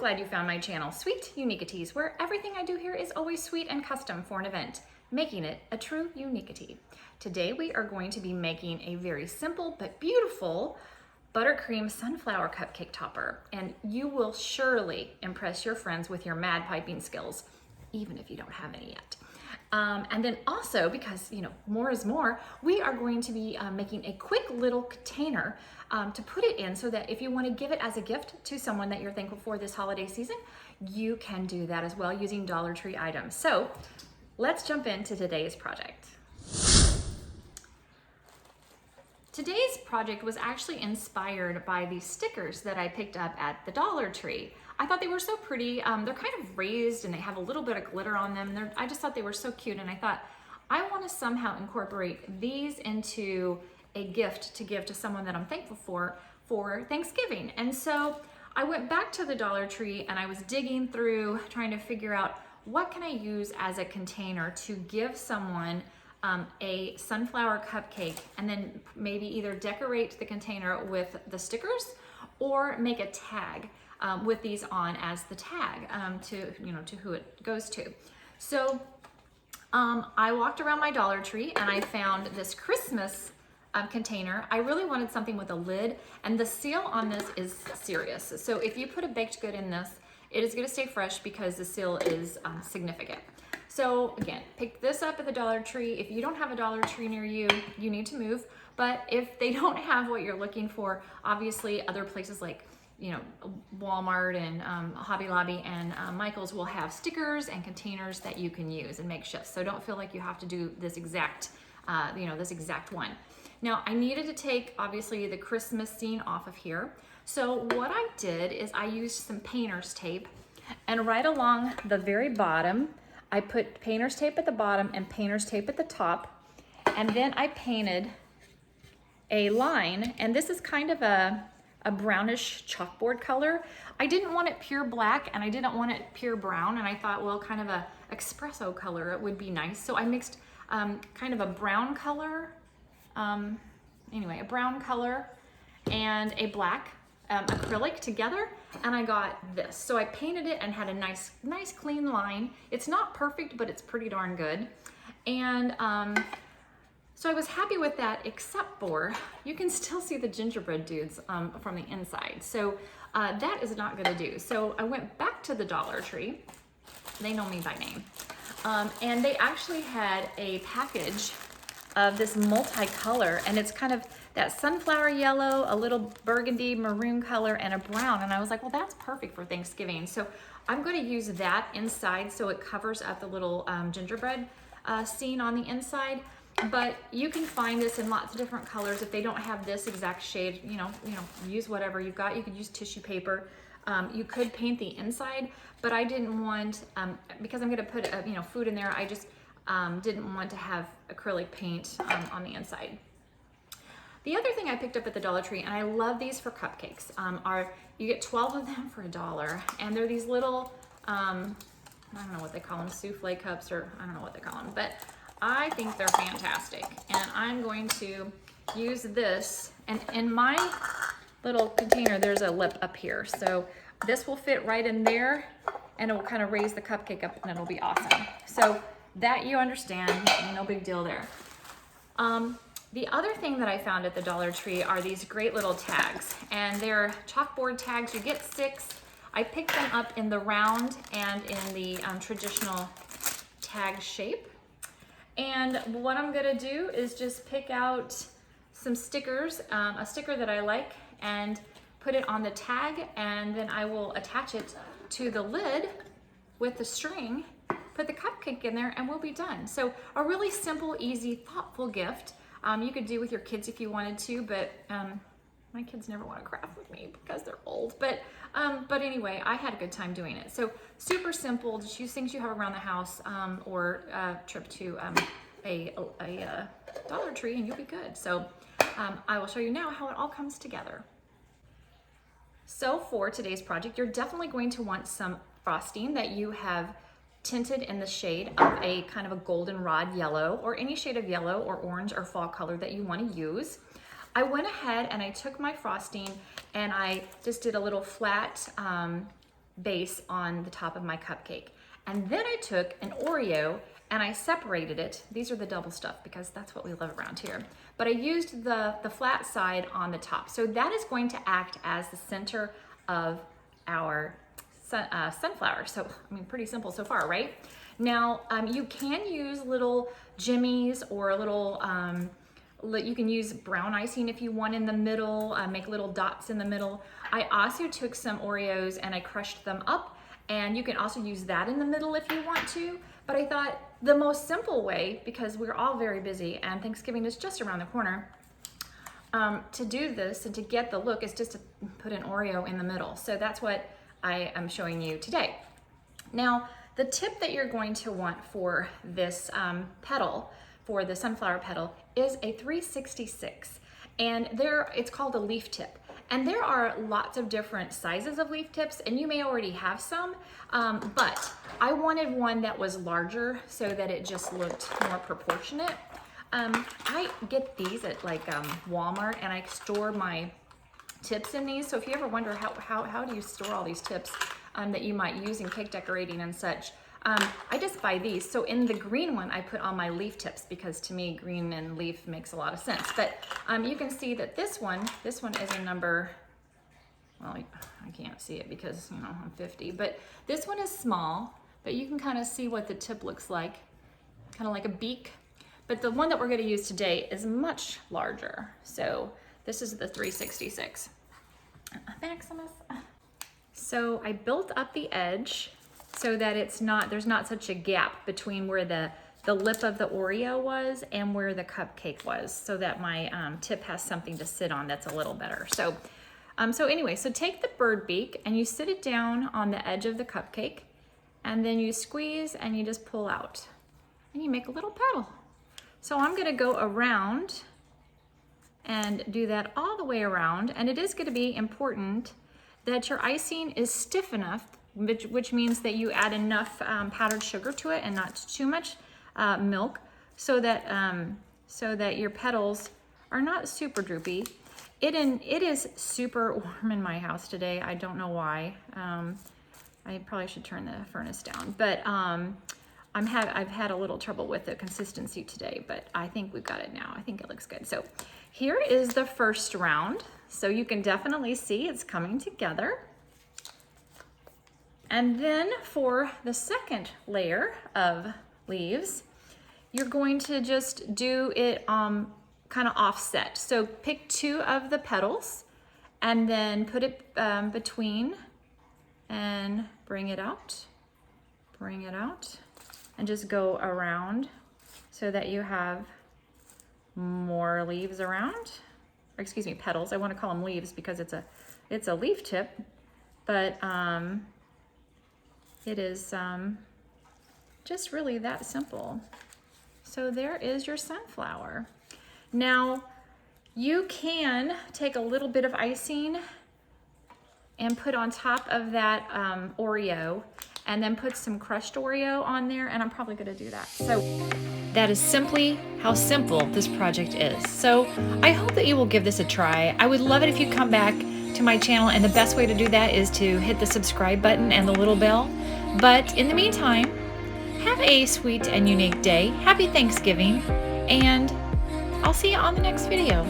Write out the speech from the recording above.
glad you found my channel, Sweet Uniquities, where everything I do here is always sweet and custom for an event, making it a true uniquity. Today we are going to be making a very simple but beautiful Buttercream Sunflower Cupcake Topper, and you will surely impress your friends with your mad piping skills, even if you don't have any yet. And then also, because more is more, we are going to be making a quick little container to put it in so that if you want to give it as a gift to someone that you're thankful for this holiday season, you can do that as well using Dollar Tree items. So let's jump into today's project. Today's project was actually inspired by these stickers that I picked up at the Dollar Tree. I thought they were so pretty. They're kind of raised and they have a little bit of glitter on them. I just thought they were so cute, and I thought I want to somehow incorporate these into a gift to give to someone that I'm thankful for Thanksgiving. And so I went back to the Dollar Tree and I was digging through trying to figure out what can I use as a container to give someone a sunflower cupcake, and then maybe either decorate the container with the stickers or make a tag with these on as the tag to who it goes to. So I walked around my Dollar Tree and I found this Christmas container. I really wanted something with a lid, and the seal on this is serious. So if you put a baked good in this, it is going to stay fresh because the seal is significant. So again, pick this up at the Dollar Tree. If you don't have a Dollar Tree near you, you need to move. But if they don't have what you're looking for, obviously other places like Walmart and Hobby Lobby and Michael's will have stickers and containers that you can use and make shifts. So don't feel like you have to do this exact, this exact one. Now I needed to take obviously the Christmas scene off of here. So what I did is I used some painter's tape, and right along the very bottom, I put painter's tape at the bottom and painter's tape at the top, and then I painted a line, and this is kind of a brownish chalkboard color. I didn't want it pure black and I didn't want it pure brown, and I thought, well, kind of a espresso color, it would be nice. So I mixed kind of a brown color, a brown color and a black acrylic together, and I got this. So I painted it and had a nice clean line. It's not perfect, but it's pretty darn good. And so I was happy with that, except for you can still see the gingerbread dudes from the inside. So that is not gonna do. So I went back to the Dollar Tree. They know me by name. And they actually had a package of this multicolor, and it's kind of that sunflower yellow, a little burgundy maroon color, and a brown. And I was like, well, that's perfect for Thanksgiving. So I'm going to use that inside so it covers up the little gingerbread scene on the inside. But you can find this in lots of different colors. If they don't have this exact shade, use whatever you've got. You could use tissue paper. You could paint the inside, but I didn't want, because I'm going to put food in there, I just didn't want to have acrylic paint on the inside. The other thing I picked up at the Dollar Tree, and I love these for cupcakes, you get 12 of them for $1, and they're these little, I don't know what they call them, souffle cups, or I don't know what they call them, but I think they're fantastic. And I'm going to use this, and in my little container, there's a lip up here. So this will fit right in there, and it will kind of raise the cupcake up, and it'll be awesome. So that you understand, no big deal there. The other thing that I found at the Dollar Tree are these great little tags, and they're chalkboard tags. You get 6. I picked them up in the round and in the traditional tag shape. And what I'm gonna do is just pick out some stickers, a sticker that I like, and put it on the tag, and then I will attach it to the lid with the string, put the cupcake in there, and we'll be done. So a really simple, easy, thoughtful gift. You could do with your kids if you wanted to, but my kids never want to craft with me because they're old. But anyway, I had a good time doing it. So super simple. Just use things you have around the house, or trip to a Dollar Tree, and you'll be good. So I will show you now how it all comes together. So for today's project, you're definitely going to want some frosting that you have tinted in the shade of a kind of a goldenrod yellow, or any shade of yellow or orange or fall color that you want to use. I went ahead and I took my frosting and I just did a little flat base on the top of my cupcake. And then I took an Oreo and I separated it. These are the double stuff because that's what we love around here. But I used the flat side on the top. So that is going to act as the center of our sunflower. So, I mean, pretty simple so far, right? Now, you can use little jimmies or a little, you can use brown icing if you want in the middle, make little dots in the middle. I also took some Oreos and I crushed them up, and you can also use that in the middle if you want to. But I thought the most simple way, because we're all very busy and Thanksgiving is just around the corner, to do this and to get the look is just to put an Oreo in the middle. So that's what I am showing you today. Now, the tip that you're going to want for this petal, for the sunflower petal, is a 366. And it's called a leaf tip. And there are lots of different sizes of leaf tips, and you may already have some, but I wanted one that was larger so that it just looked more proportionate. I get these at like Walmart, and I store my tips in these. So if you ever wonder how do you store all these tips that you might use in cake decorating and such, I just buy these. So in the green one, I put on my leaf tips because to me, green and leaf makes a lot of sense. But you can see that this one is a number, well, I can't see it because, you know, I'm 50, but this one is small, but you can kind of see what the tip looks like, kind of like a beak. But the one that we're going to use today is much larger. So this is the 366. Maximus. So I built up the edge so that there's not such a gap between where the lip of the Oreo was and where the cupcake was, so that my tip has something to sit on that's a little better. So anyway, so take the bird beak and you sit it down on the edge of the cupcake, and then you squeeze and you just pull out and you make a little petal. So I'm gonna go around and do that all the way around, and it is gonna be important that your icing is stiff enough, which means that you add enough powdered sugar to it and not too much milk, so that your petals are not super droopy. It is super warm in my house today. I don't know why. I probably should turn the furnace down, but I've had a little trouble with the consistency today, but I think we've got it now. I think it looks good. So here is the first round. So you can definitely see it's coming together. And then for the second layer of leaves, you're going to just do it kind of offset. So pick two of the petals and then put it between and bring it out, and just go around so that you have more leaves around, or excuse me, petals. I want to call them leaves because it's a leaf tip, but it is just really that simple. So there is your sunflower. Now you can take a little bit of icing and put on top of that Oreo, and then put some crushed Oreo on there, and I'm probably gonna do that. So that is simply how simple this project is. So I hope that you will give this a try. I would love it if you come back to my channel, and the best way to do that is to hit the subscribe button and the little bell. But in the meantime, have a sweet and unique day. Happy Thanksgiving, and I'll see you on the next video.